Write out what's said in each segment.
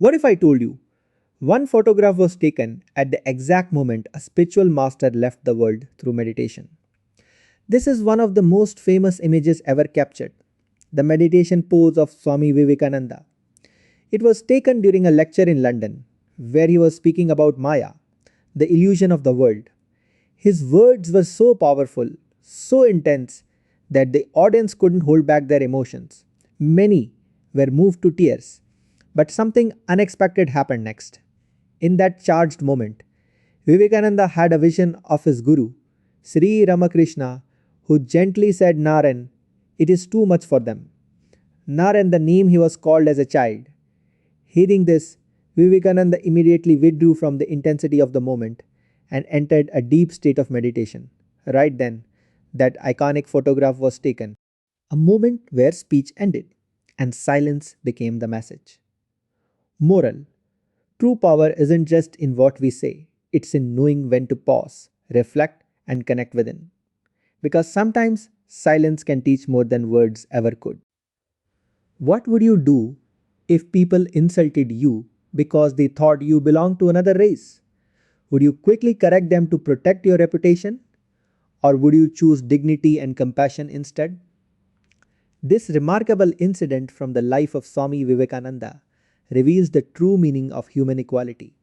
What if I told you one photograph was taken at the exact moment a spiritual master left the world through meditation? This is one of the most famous images ever captured, the meditation pose of Swami Vivekananda. It was taken during a lecture in London, where he was speaking about Maya, the illusion of the world. His words were so powerful, so intense, that the audience couldn't hold back their emotions. Many were moved to tears. But something unexpected happened next. In that charged moment, Vivekananda had a vision of his guru, Sri Ramakrishna, who gently said, Naren, it is too much for them. Naren, the name he was called as a child. Hearing this, Vivekananda immediately withdrew from the intensity of the moment and entered a deep state of meditation. Right then, that iconic photograph was taken, a moment where speech ended and silence became the message. Moral: true power isn't just in what we say, it's in knowing when to pause, reflect, and connect within. Because sometimes silence can teach more than words ever could. What would you do if people insulted you because they thought you belonged to another race? Would you quickly correct them to protect your reputation? Or would you choose dignity and compassion instead? This remarkable incident from the life of Swami Vivekananda reveals the true meaning of human equality.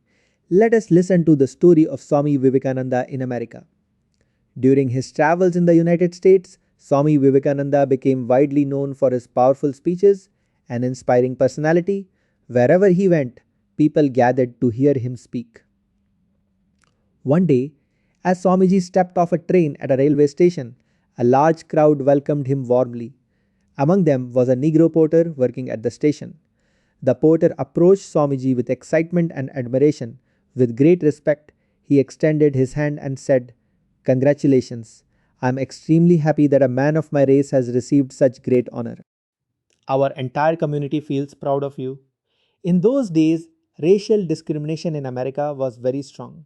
Let us listen to the story of Swami Vivekananda in America. During his travels in the United States, Swami Vivekananda became widely known for his powerful speeches and inspiring personality. Wherever he went, people gathered to hear him speak. One day, as Swamiji stepped off a train at a railway station, a large crowd welcomed him warmly. Among them was a Negro porter working at the station. The porter approached Swamiji with excitement and admiration. With great respect, he extended his hand and said, Congratulations. I am extremely happy that a man of my race has received such great honor. Our entire community feels proud of you. In those days, racial discrimination in America was very strong.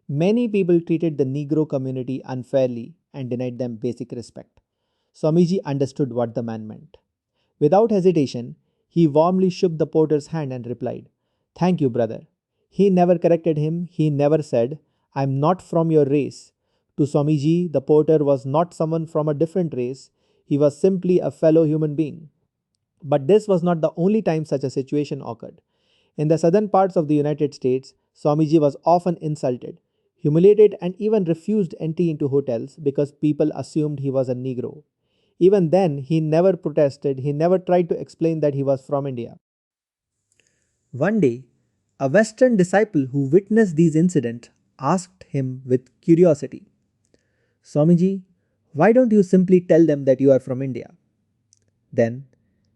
Many people treated the Negro community unfairly and denied them basic respect. Swamiji understood what the man meant. Without hesitation, he warmly shook the porter's hand and replied, Thank you, brother. He never corrected him, he never said, I am not from your race. To Swamiji, the porter was not someone from a different race, he was simply a fellow human being. But this was not the only time such a situation occurred. In the southern parts of the United States, Swamiji was often insulted, humiliated, and even refused entry into hotels because people assumed he was a Negro. Even then, he never protested, he never tried to explain that he was from India. One day, a Western disciple who witnessed these incidents asked him with curiosity, Swamiji, why don't you simply tell them that you are from India? Then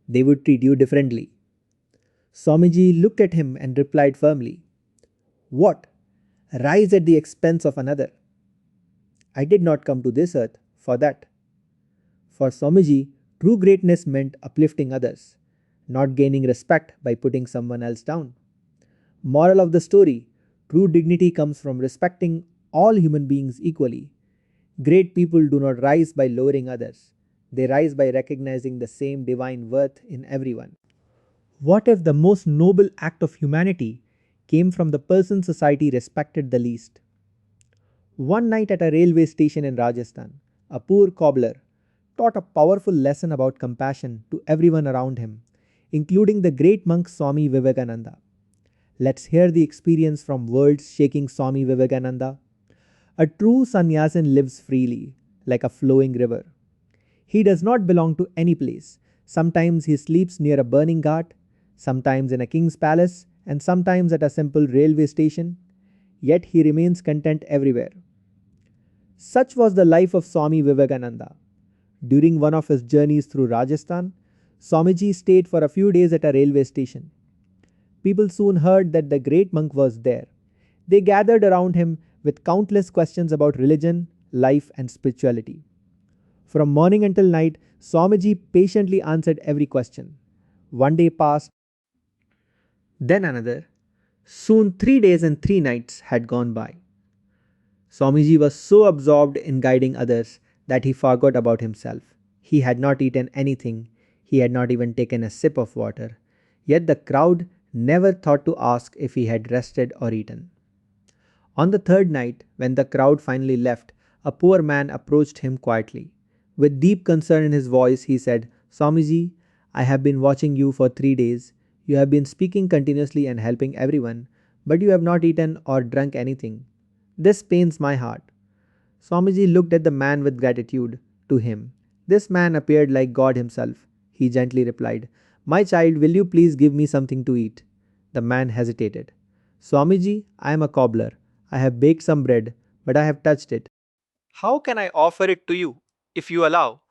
they would treat you differently. Swamiji looked at him and replied firmly, What? Rise at the expense of another? I did not come to this earth for that. For Swamiji, true greatness meant uplifting others, not gaining respect by putting someone else down. Moral of the story: true dignity comes from respecting all human beings equally. Great people do not rise by lowering others, they rise by recognizing the same divine worth in everyone. What if the most noble act of humanity came from the person society respected the least? One night at a railway station in Rajasthan, a poor cobbler taught a powerful lesson about compassion to everyone around him, including the great monk Swami Vivekananda. Let's hear the experience from words shaking Swami Vivekananda. A true sannyasin lives freely, like a flowing river. He does not belong to any place. Sometimes he sleeps near a burning ghat, sometimes in a king's palace, and sometimes at a simple railway station. Yet he remains content everywhere. Such was the life of Swami Vivekananda. During one of his journeys through Rajasthan, Swamiji stayed for a few days at a railway station. People soon heard that the great monk was there. They gathered around him with countless questions about religion, life, and spirituality. From morning until night, Swamiji patiently answered every question. One day passed, then another. Soon 3 days and 3 nights had gone by. Swamiji was so absorbed in guiding others that he forgot about himself. He had not eaten anything, he had not even taken a sip of water. Yet the crowd never thought to ask if he had rested or eaten. On the third night, when the crowd finally left, a poor man approached him quietly. With deep concern in his voice, he said, Swamiji, I have been watching you for 3 days. You have been speaking continuously and helping everyone, but you have not eaten or drunk anything. This pains my heart. Swamiji looked at the man with gratitude. To him, this man appeared like God himself. He gently replied, My child, will you please give me something to eat? The man hesitated. Swamiji, I am a cobbler. I have baked some bread, but I have touched it. How can I offer it to you? If you allow,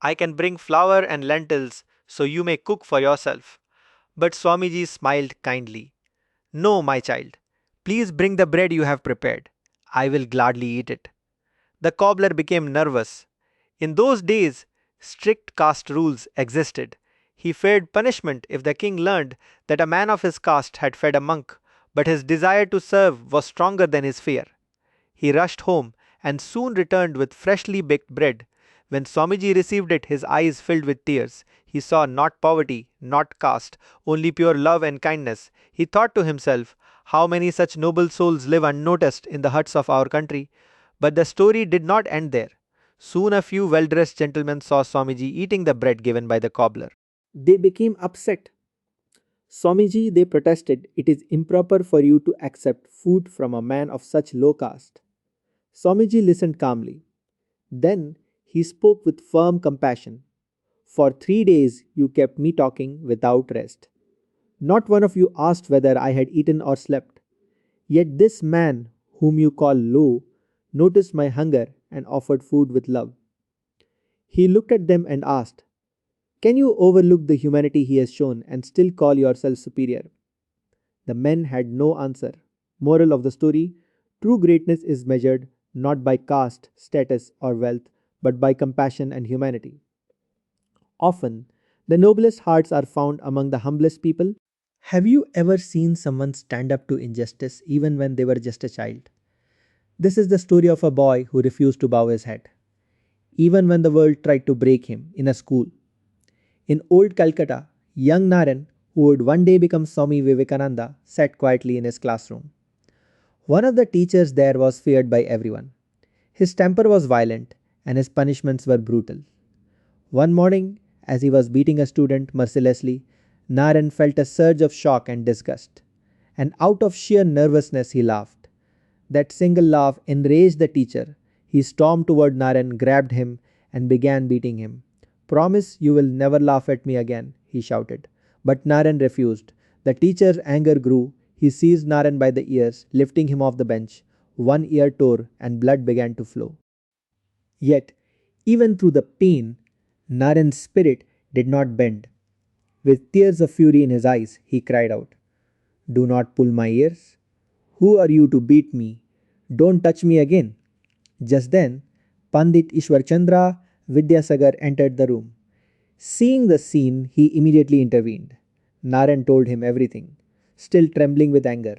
I can bring flour and lentils so you may cook for yourself. But Swamiji smiled kindly. No, my child. Please bring the bread you have prepared. I will gladly eat it. The cobbler became nervous. In those days, strict caste rules existed. He feared punishment if the king learned that a man of his caste had fed a monk, but his desire to serve was stronger than his fear. He rushed home and soon returned with freshly baked bread. When Swamiji received it, his eyes filled with tears. He saw not poverty, not caste, only pure love and kindness. He thought to himself, how many such noble souls live unnoticed in the huts of our country? But the story did not end there. Soon a few well dressed gentlemen saw Swamiji eating the bread given by the cobbler. They became upset. Swamiji, they protested, it is improper for you to accept food from a man of such low caste. Swamiji listened calmly. Then he spoke with firm compassion. For 3 days you kept me talking without rest. Not one of you asked whether I had eaten or slept. Yet this man, whom you call low, noticed my hunger and offered food with love. He looked at them and asked, Can you overlook the humanity he has shown and still call yourself superior? The men had no answer. Moral of the story: true greatness is measured not by caste, status, or wealth, but by compassion and humanity. Often, the noblest hearts are found among the humblest people. Have you ever seen someone stand up to injustice even when they were just a child? This is the story of a boy who refused to bow his head, even when the world tried to break him in a school. In old Calcutta, young Naren, who would one day become Swami Vivekananda, sat quietly in his classroom. One of the teachers there was feared by everyone. His temper was violent and his punishments were brutal. One morning, as he was beating a student mercilessly, Naren felt a surge of shock and disgust, and out of sheer nervousness he laughed. That single laugh enraged the teacher. He stormed toward Naren, grabbed him, and began beating him. Promise you will never laugh at me again, he shouted. But Naren refused. The teacher's anger grew. He seized Naren by the ears, lifting him off the bench. One ear tore, and blood began to flow. Yet, even through the pain, Naren's spirit did not bend. With tears of fury in his eyes, he cried out, Do not pull my ears. Who are you to beat me? Don't touch me again. Just then, Pandit Ishwarchandra Vidyasagar entered the room. Seeing the scene, he immediately intervened. Naren told him everything. Still trembling with anger,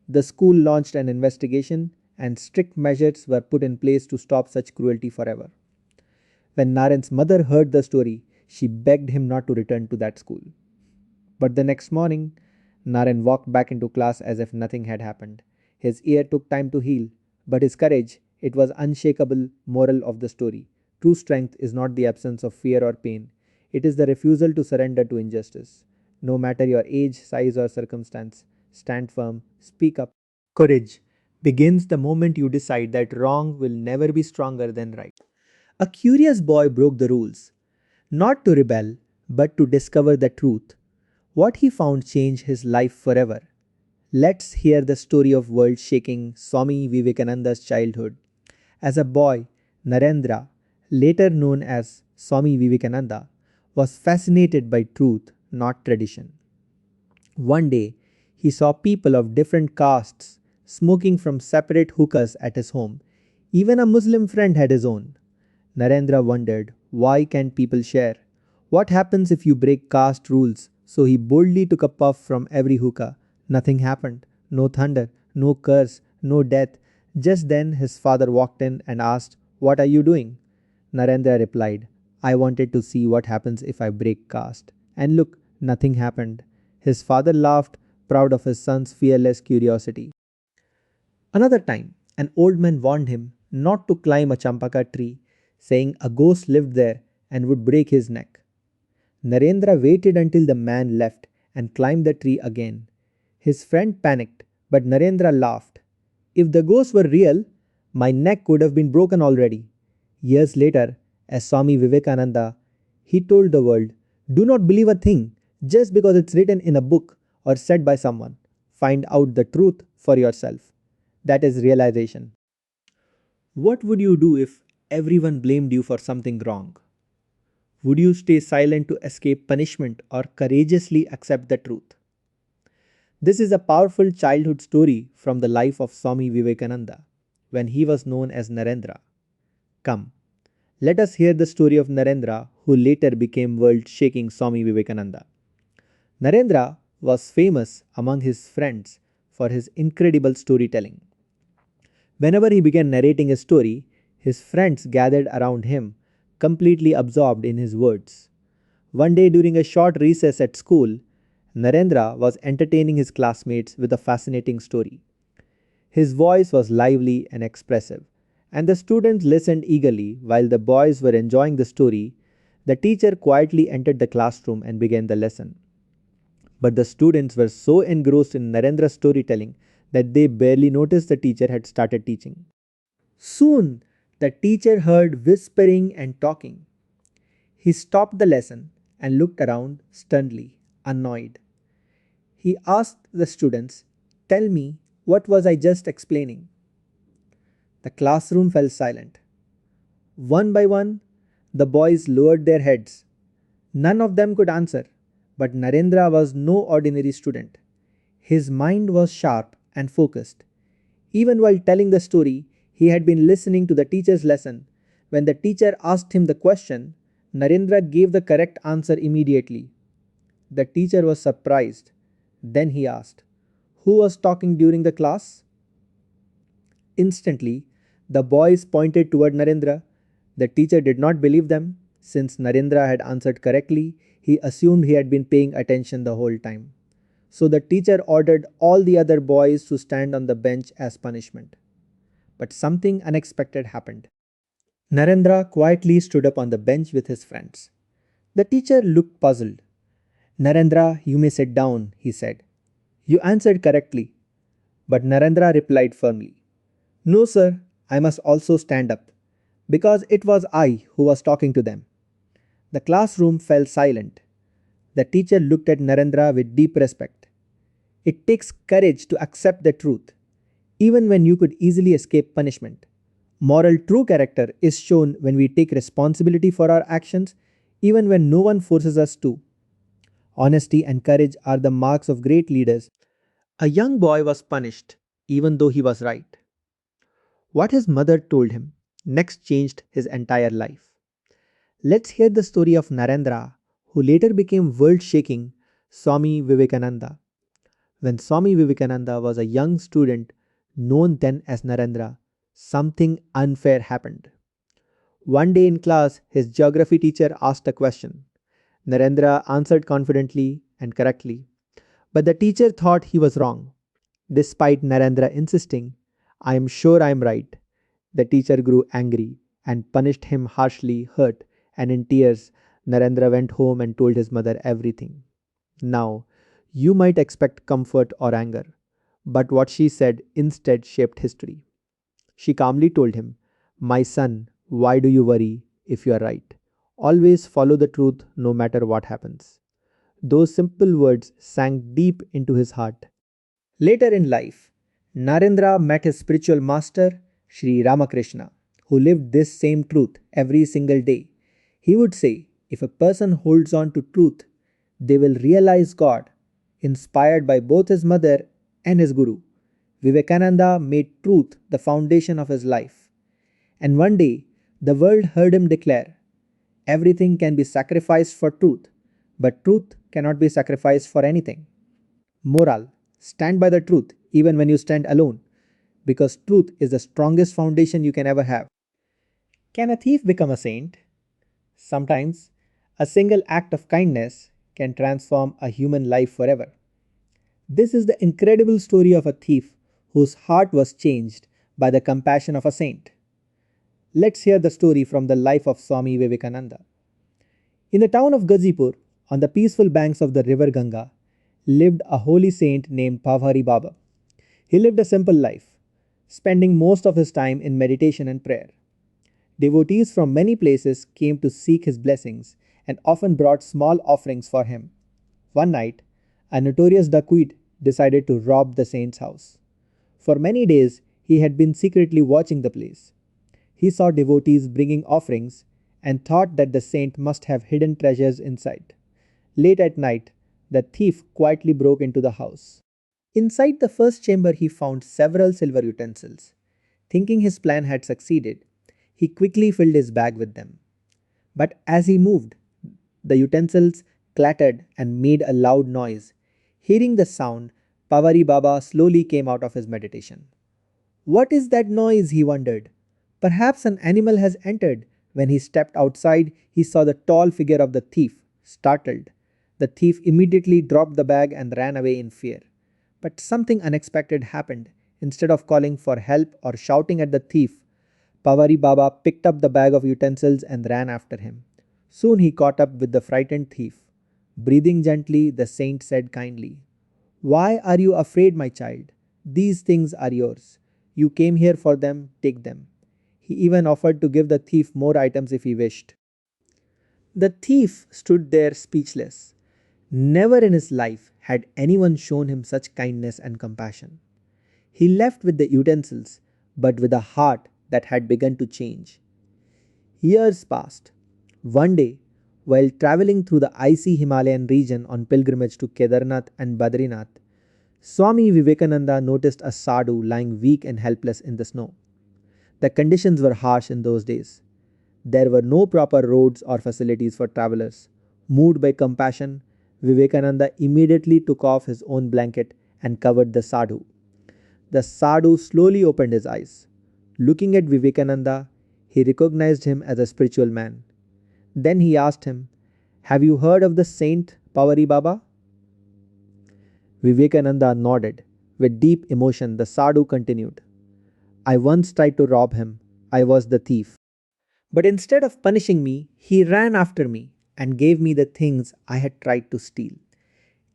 the school launched an investigation and strict measures were put in place to stop such cruelty forever. When Naren's mother heard the story, she begged him not to return to that school. But the next morning, Naren walked back into class as if nothing had happened. His ear took time to heal, but his courage, it was unshakable. Moral of the story: true strength is not the absence of fear or pain, it is the refusal to surrender to injustice. No matter your age, size, or circumstance, stand firm, speak up. Courage begins the moment you decide that wrong will never be stronger than right. A curious boy broke the rules, not to rebel, but to discover the truth. What he found changed his life forever. Let's hear the story of world shaking Swami Vivekananda's childhood. As a boy, Narendra, later known as Swami Vivekananda, was fascinated by truth, not tradition. One day, he saw people of different castes smoking from separate hookahs at his home. Even a Muslim friend had his own. Narendra wondered, why can't people share? What happens if you break caste rules? So he boldly took a puff from every hookah. Nothing happened. No thunder, no curse, no death. Just then his father walked in and asked, What are you doing? Narendra replied, I wanted to see what happens if I break caste. And look, nothing happened. His father laughed, proud of his son's fearless curiosity. Another time, an old man warned him not to climb a champaka tree, saying a ghost lived there and would break his neck. Narendra waited until the man left and climbed the tree again. His friend panicked, but Narendra laughed. If the ghost were real, my neck would have been broken already. Years later, as Swami Vivekananda, he told the world, do not believe a thing just because it's written in a book or said by someone. Find out the truth for yourself. That is realization. What would you do if everyone blamed you for something wrong? Would you stay silent to escape punishment or courageously accept the truth? This is a powerful childhood story from the life of Swami Vivekananda when he was known as Narendra. Come, let us hear the story of Narendra, who later became world shaking Swami Vivekananda. Narendra was famous among his friends for his incredible storytelling. Whenever he began narrating a story, his friends gathered around him, completely absorbed in his words. One day during a short recess at school, Narendra was entertaining his classmates with a fascinating story. His voice was lively and expressive, and the students listened eagerly while the boys were enjoying the story. The teacher quietly entered the classroom and began the lesson. But the students were so engrossed in Narendra's storytelling that they barely noticed the teacher had started teaching. Soon, the teacher heard whispering and talking. He stopped the lesson and looked around sternly, annoyed. He asked the students, tell me, what was I just explaining? The classroom fell silent. One by one, the boys lowered their heads. None of them could answer, but Narendra was no ordinary student. His mind was sharp and focused. Even while telling the story, he had been listening to the teacher's lesson. When the teacher asked him the question, Narendra gave the correct answer immediately. The teacher was surprised. Then he asked, who was talking during the class? Instantly, the boys pointed toward Narendra. The teacher did not believe them. Since Narendra had answered correctly, he assumed he had been paying attention the whole time. So the teacher ordered all the other boys to stand on the bench as punishment. But something unexpected happened. Narendra quietly stood up on the bench with his friends. The teacher looked puzzled. Narendra, you may sit down, he said. You answered correctly. But Narendra replied firmly, no, sir, I must also stand up, because it was I who was talking to them. The classroom fell silent. The teacher looked at Narendra with deep respect. It takes courage to accept the truth, even when you could easily escape punishment. Moral true character is shown when we take responsibility for our actions, even when no one forces us to. Honesty and courage are the marks of great leaders. A young boy was punished, even though he was right. What his mother told him next changed his entire life. Let's hear the story of Narendra, who later became world shaking Swami Vivekananda. When Swami Vivekananda was a young student, known then as Narendra, something unfair happened. One day in class, his geography teacher asked a question. Narendra answered confidently and correctly, but the teacher thought he was wrong. Despite Narendra insisting, I am sure I am right, the teacher grew angry and punished him harshly, hurt, and in tears, Narendra went home and told his mother everything. Now, you might expect comfort or anger, but what she said instead shaped history. She calmly told him, my son, why do you worry if you are right? Always follow the truth no matter what happens. Those simple words sank deep into his heart. Later in life, Narendra met his spiritual master, Sri Ramakrishna, who lived this same truth every single day. He would say, if a person holds on to truth, they will realize God, inspired by both his mother and his guru. Vivekananda made truth the foundation of his life. And one day, the world heard him declare, everything can be sacrificed for truth, but truth cannot be sacrificed for anything. Moral: stand by the truth even when you stand alone, because truth is the strongest foundation you can ever have. Can a thief become a saint? Sometimes, a single act of kindness can transform a human life forever. This is the incredible story of a thief whose heart was changed by the compassion of a saint. Let's hear the story from the life of Swami Vivekananda. In the town of Gazipur, on the peaceful banks of the river Ganga, lived a holy saint named Pavhari Baba. He lived a simple life, spending most of his time in meditation and prayer. Devotees from many places came to seek his blessings and often brought small offerings for him. One night, a notorious dacoit decided to rob the saint's house. For many days, he had been secretly watching the place. He saw devotees bringing offerings and thought that the saint must have hidden treasures inside. Late at night, the thief quietly broke into the house. Inside the first chamber, he found several silver utensils. Thinking his plan had succeeded, he quickly filled his bag with them. But as he moved, the utensils clattered and made a loud noise. Hearing the sound, Pavari Baba slowly came out of his meditation. What is that noise? He wondered. Perhaps an animal has entered. When he stepped outside, he saw the tall figure of the thief. Startled, the thief immediately dropped the bag and ran away in fear. But something unexpected happened. Instead of calling for help or shouting at the thief, Pavari Baba picked up the bag of utensils and ran after him. Soon he caught up with the frightened thief. Breathing gently, the saint said kindly, "Why are you afraid, my child? These things are yours. You came here for them, take them." He even offered to give the thief more items if he wished. The thief stood there speechless. Never in his life had anyone shown him such kindness and compassion. He left with the utensils, but with a heart that had begun to change. Years passed. One day, while traveling through the icy Himalayan region on pilgrimage to Kedarnath and Badrinath, Swami Vivekananda noticed a sadhu lying weak and helpless in the snow. The conditions were harsh in those days. There were no proper roads or facilities for travelers. Moved by compassion, Vivekananda immediately took off his own blanket and covered the sadhu. The sadhu slowly opened his eyes. Looking at Vivekananda, he recognized him as a spiritual man. Then he asked him, "Have you heard of the saint Pavari Baba?" Vivekananda nodded. With deep emotion, the sadhu continued, "I once tried to rob him. I was the thief. But instead of punishing me, he ran after me and gave me the things I had tried to steal."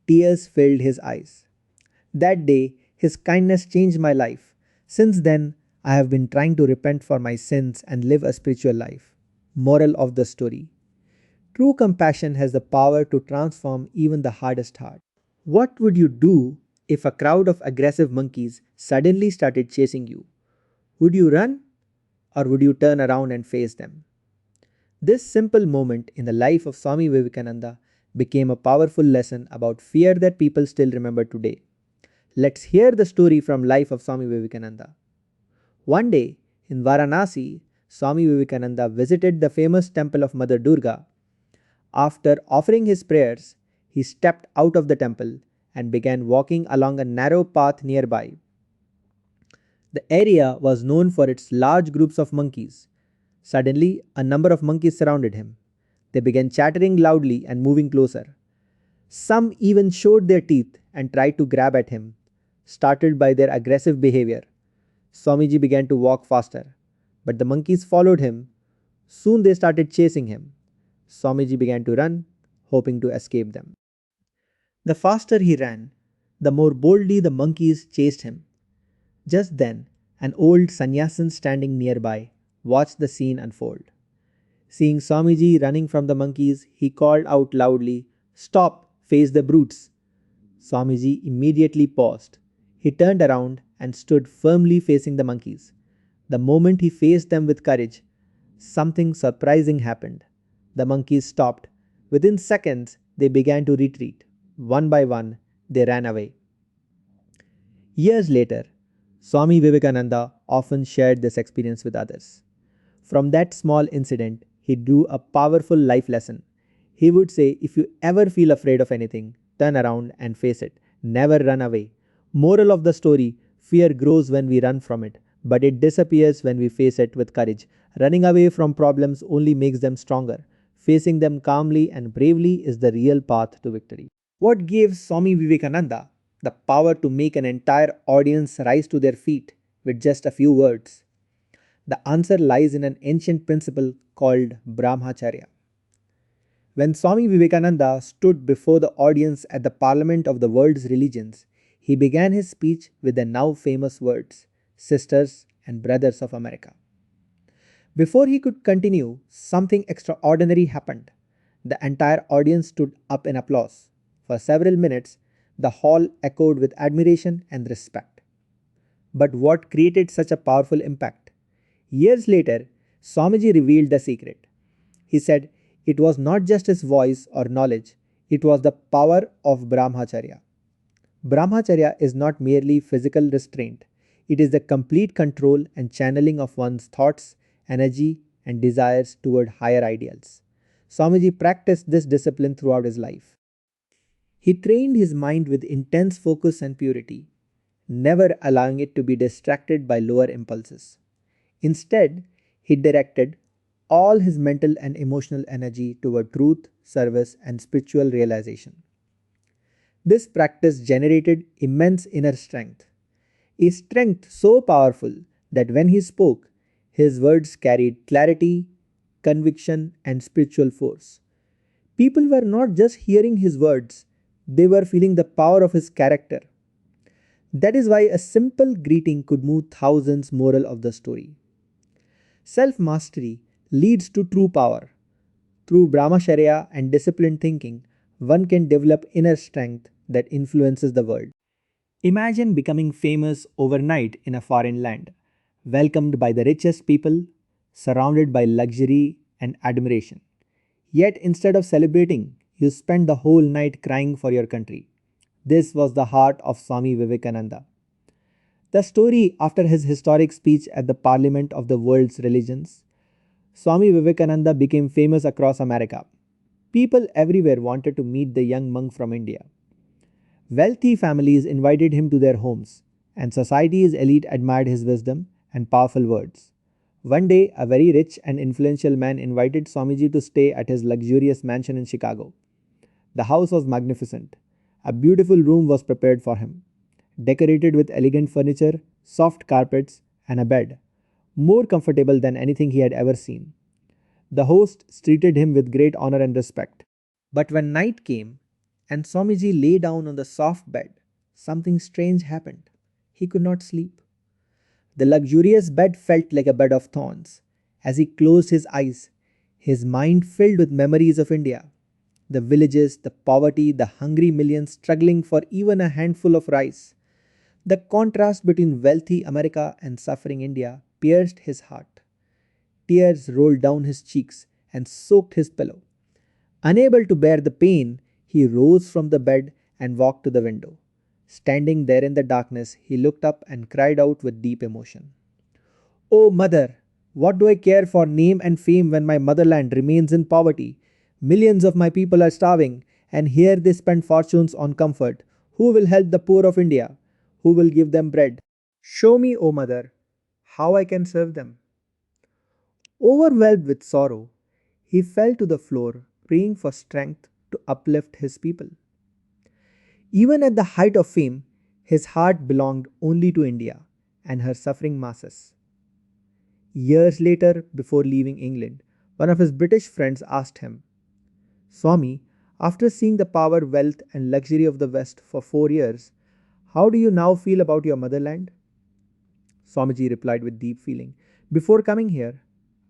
Tears filled his eyes. That day, his kindness changed my life. Since then, I have been trying to repent for my sins and live a spiritual life. Moral of the story: true compassion has the power to transform even the hardest heart. What would you do if a crowd of aggressive monkeys suddenly started chasing you? Would you run or would you turn around and face them? This simple moment in the life of Swami Vivekananda became a powerful lesson about fear that people still remember today. Let's hear the story from life of Swami Vivekananda. One day in Varanasi, Swami Vivekananda visited the famous temple of Mother Durga. After offering his prayers, he stepped out of the temple and began walking along a narrow path nearby. The area was known for its large groups of monkeys. Suddenly, a number of monkeys surrounded him. They began chattering loudly and moving closer. Some even showed their teeth and tried to grab at him. Startled by their aggressive behavior, Swamiji began to walk faster, but the monkeys followed him. Soon they started chasing him. Swamiji began to run, hoping to escape them. The faster he ran, the more boldly the monkeys chased him. Just then, an old sannyasin standing nearby watched the scene unfold. Seeing Swamiji running from the monkeys, he called out loudly, "Stop! Face the brutes!" Swamiji immediately paused. He turned around and stood firmly facing the monkeys. The moment he faced them with courage, something surprising happened. The monkeys stopped. Within seconds, they began to retreat. One by one, they ran away. Years later, Swami Vivekananda often shared this experience with others. From that small incident, he drew a powerful life lesson. He would say, if you ever feel afraid of anything, turn around and face it. Never run away. Moral of the story: fear grows when we run from it, but it disappears when we face it with courage. Running away from problems only makes them stronger. Facing them calmly and bravely is the real path to victory. What gave Swami Vivekananda the power to make an entire audience rise to their feet with just a few words? The answer lies in an ancient principle called Brahmacharya. When Swami Vivekananda stood before the audience at the Parliament of the World's Religions, he began his speech with the now famous words, Sisters and Brothers of America. Before he could continue, something extraordinary happened. The entire audience stood up in applause. For several minutes, the hall echoed with admiration and respect. But what created such a powerful impact? Years later, Swamiji revealed the secret. He said it was not just his voice or knowledge, it was the power of Brahmacharya. Brahmacharya is not merely physical restraint, it is the complete control and channeling of one's thoughts, energy, and desires toward higher ideals. Swamiji practiced this discipline throughout his life. He trained his mind with intense focus and purity, never allowing it to be distracted by lower impulses. Instead, he directed all his mental and emotional energy toward truth, service, and spiritual realization. This practice generated immense inner strength, a strength so powerful that when he spoke, his words carried clarity, conviction, and spiritual force. People were not just hearing his words, they were feeling the power of his character. That is why a simple greeting could move thousands. Moral of the story. Self mastery leads to true power. Through Brahmacharya and disciplined thinking, one can develop inner strength that influences the world. Imagine becoming famous overnight in a foreign land, welcomed by the richest people, surrounded by luxury and admiration. Yet instead of celebrating, you spent the whole night crying for your country. This was the heart of Swami Vivekananda. The story after his historic speech at the Parliament of the World's Religions, Swami Vivekananda became famous across America. People everywhere wanted to meet the young monk from India. Wealthy families invited him to their homes, and society's elite admired his wisdom and powerful words. One day, a very rich and influential man invited Swamiji to stay at his luxurious mansion in Chicago. The house was magnificent. A beautiful room was prepared for him, decorated with elegant furniture, soft carpets, and a bed, more comfortable than anything he had ever seen. The host treated him with great honor and respect. But when night came and Swamiji lay down on the soft bed, something strange happened. He could not sleep. The luxurious bed felt like a bed of thorns. As he closed his eyes, his mind filled with memories of India. The villages, the poverty, the hungry millions struggling for even a handful of rice. The contrast between wealthy America and suffering India pierced his heart. Tears rolled down his cheeks and soaked his pillow. Unable to bear the pain, he rose from the bed and walked to the window. Standing there in the darkness, he looked up and cried out with deep emotion. "Oh, mother, what do I care for name and fame when my motherland remains in poverty? Millions of my people are starving, and here they spend fortunes on comfort. Who will help the poor of India? Who will give them bread? Show me, O mother, how I can serve them." Overwhelmed with sorrow, he fell to the floor, praying for strength to uplift his people. Even at the height of fame, his heart belonged only to India and her suffering masses. Years later, before leaving England, one of his British friends asked him, "Swami, after seeing the power, wealth, and luxury of the West for 4 years, how do you now feel about your motherland?" Swamiji replied with deep feeling, "Before coming here,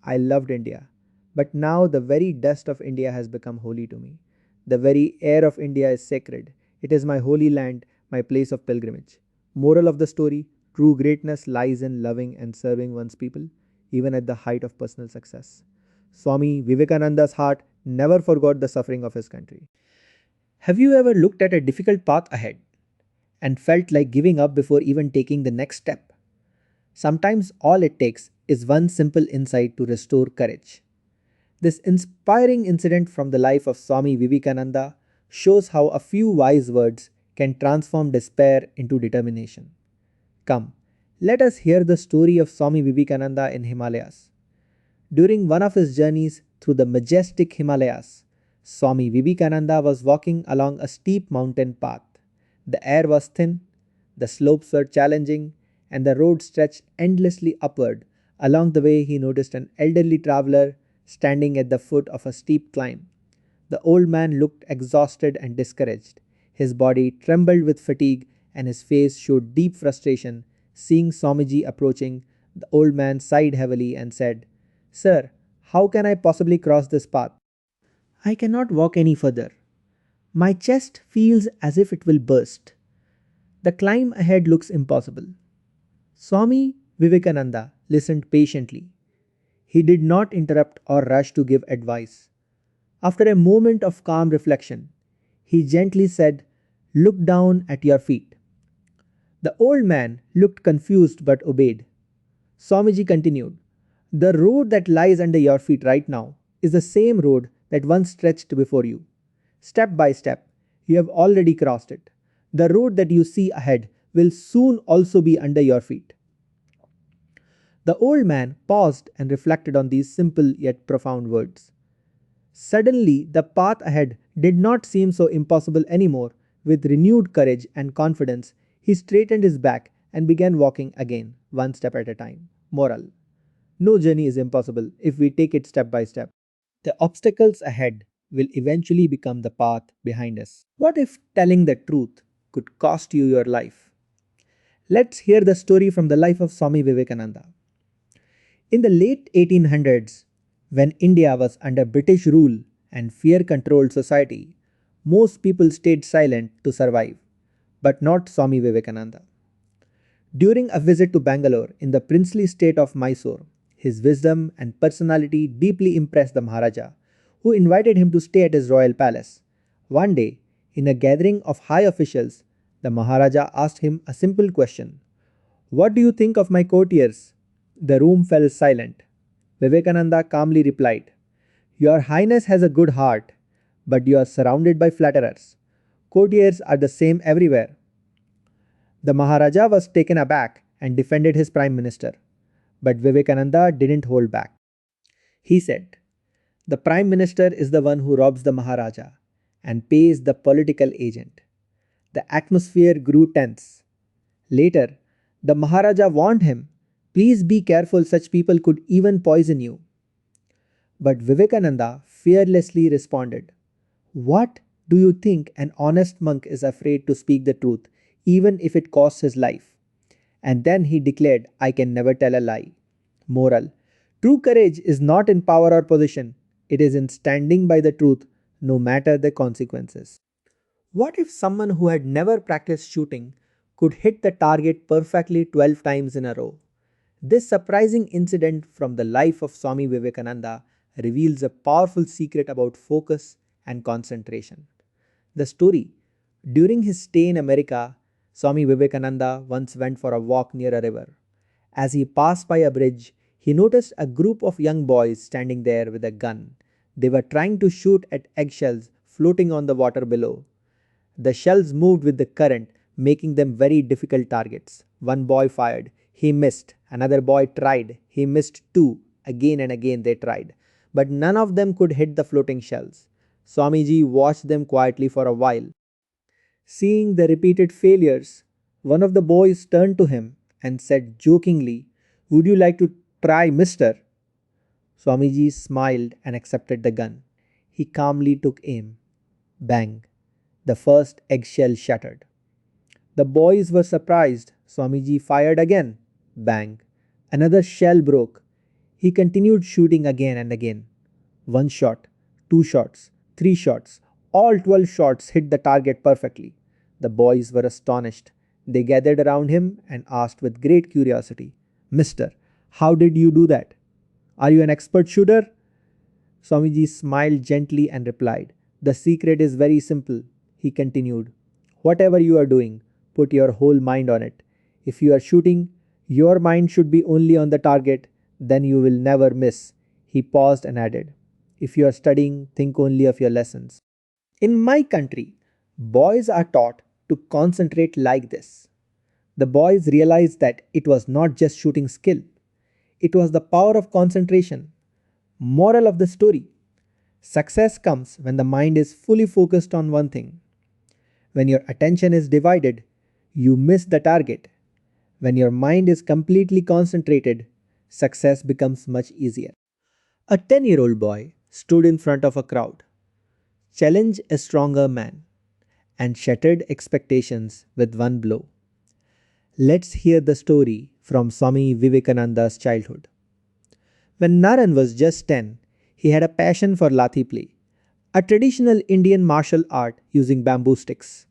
I loved India, but now the very dust of India has become holy to me. The very air of India is sacred. It is my holy land, my place of pilgrimage." Moral of the story: true greatness lies in loving and serving one's people, even at the height of personal success. Swami Vivekananda's heart never forgot the suffering of his country. Have you ever looked at a difficult path ahead and felt like giving up before even taking the next step? Sometimes all it takes is one simple insight to restore courage. This inspiring incident from the life of Swami Vivekananda shows how a few wise words can transform despair into determination. Come, let us hear the story of Swami Vivekananda in Himalayas. During one of his journeys through the majestic Himalayas, Swami Vivekananda was walking along a steep mountain path. The air was thin, the slopes were challenging, and the road stretched endlessly upward. Along the way, he noticed an elderly traveler standing at the foot of a steep climb. The old man looked exhausted and discouraged. His body trembled with fatigue and his face showed deep frustration. Seeing Swamiji approaching, the old man sighed heavily and said, "Sir, how can I possibly cross this path? I cannot walk any further. My chest feels as if it will burst. The climb ahead looks impossible." Swami Vivekananda listened patiently. He did not interrupt or rush to give advice. After a moment of calm reflection, he gently said, "Look down at your feet." The old man looked confused but obeyed. Swamiji continued, "The road that lies under your feet right now is the same road that once stretched before you. Step by step, you have already crossed it. The road that you see ahead will soon also be under your feet." The old man paused and reflected on these simple yet profound words. Suddenly, the path ahead did not seem so impossible anymore. With renewed courage and confidence, he straightened his back and began walking again, one step at a time. Moral: no journey is impossible if we take it step by step. The obstacles ahead will eventually become the path behind us. What if telling the truth could cost you your life? Let's hear the story from the life of Swami Vivekananda. In the late 1800s, when India was under British rule and fear controlled society, most people stayed silent to survive, but not Swami Vivekananda. During a visit to Bangalore in the princely state of Mysore, his wisdom and personality deeply impressed the Maharaja, who invited him to stay at his royal palace. One day, in a gathering of high officials, the Maharaja asked him a simple question: "What do you think of my courtiers?" The room fell silent. Vivekananda calmly replied, "Your Highness has a good heart, but you are surrounded by flatterers. Courtiers are the same everywhere." The Maharaja was taken aback and defended his Prime Minister. But Vivekananda didn't hold back. He said, "The Prime Minister is the one who robs the Maharaja and pays the political agent." The atmosphere grew tense. Later, the Maharaja warned him, "Please be careful, such people could even poison you." But Vivekananda fearlessly responded, "What do you think an honest monk is afraid to speak the truth, even if it costs his life?" And then he declared, "I can never tell a lie." Moral: true courage is not in power or position, it is in standing by the truth, no matter the consequences. What if someone who had never practiced shooting could hit the target perfectly 12 times in a row? This surprising incident from the life of Swami Vivekananda reveals a powerful secret about focus and concentration. The story: during his stay in America, Swami Vivekananda once went for a walk near a river. As he passed by a bridge, he noticed a group of young boys standing there with a gun. They were trying to shoot at eggshells floating on the water below. The shells moved with the current, making them very difficult targets. One boy fired. He missed. Another boy tried. He missed too. Again and again they tried. But none of them could hit the floating shells. Swamiji watched them quietly for a while. Seeing the repeated failures, one of the boys turned to him and said jokingly, "Would you like to try, mister?" Swamiji smiled and accepted the gun. He calmly took aim. Bang! The first eggshell shattered. The boys were surprised. Swamiji fired again. Bang! Another shell broke. He continued shooting again and again. One shot, two shots, three shots. All 12 shots hit the target perfectly. The boys were astonished. They gathered around him and asked with great curiosity, "Mister, how did you do that? Are you an expert shooter?" Swamiji smiled gently and replied, "The secret is very simple." He continued, "Whatever you are doing, put your whole mind on it. If you are shooting, your mind should be only on the target, then you will never miss." He paused and added, "If you are studying, think only of your lessons." In my country, boys are taught to concentrate like this. The boys realized that it was not just shooting skill, it was the power of concentration. Moral of the story: success comes when the mind is fully focused on one thing. When your attention is divided, you miss the target. When your mind is completely concentrated, success becomes much easier. A 10-year-old boy stood in front of a crowd, challenged a stronger man, and shattered expectations with one blow. Let's hear the story from Swami Vivekananda's childhood. When Naran was just 10, he had a passion for Lathi play, a traditional Indian martial art using bamboo sticks.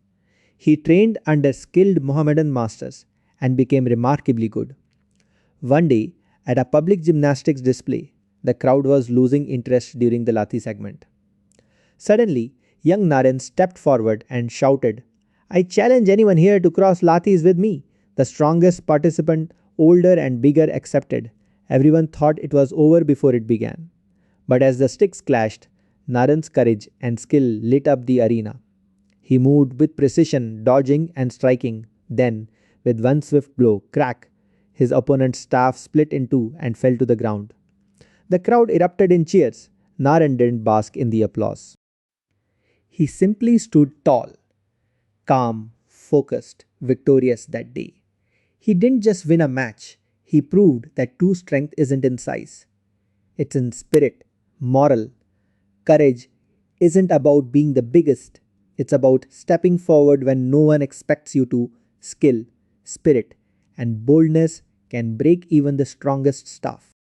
He trained under skilled Mohammedan masters and became remarkably good. One day, at a public gymnastics display, the crowd was losing interest during the Lathi segment. Suddenly, young Naren stepped forward and shouted, I challenge anyone here to cross Lathis with me. The strongest participant, older and bigger, accepted. Everyone thought it was over before it began. But as the sticks clashed, Naren's courage and skill lit up the arena. He moved with precision, dodging and striking. Then, with one swift blow, crack, his opponent's staff split in two and fell to the ground. The crowd erupted in cheers. Naren didn't bask in the applause. He simply stood tall, calm, focused, victorious that day. He didn't just win a match, he proved that true strength isn't in size. It's in spirit, moral. Courage isn't about being the biggest, it's about stepping forward when no one expects you to. Skill, spirit, and boldness can break even the strongest staff.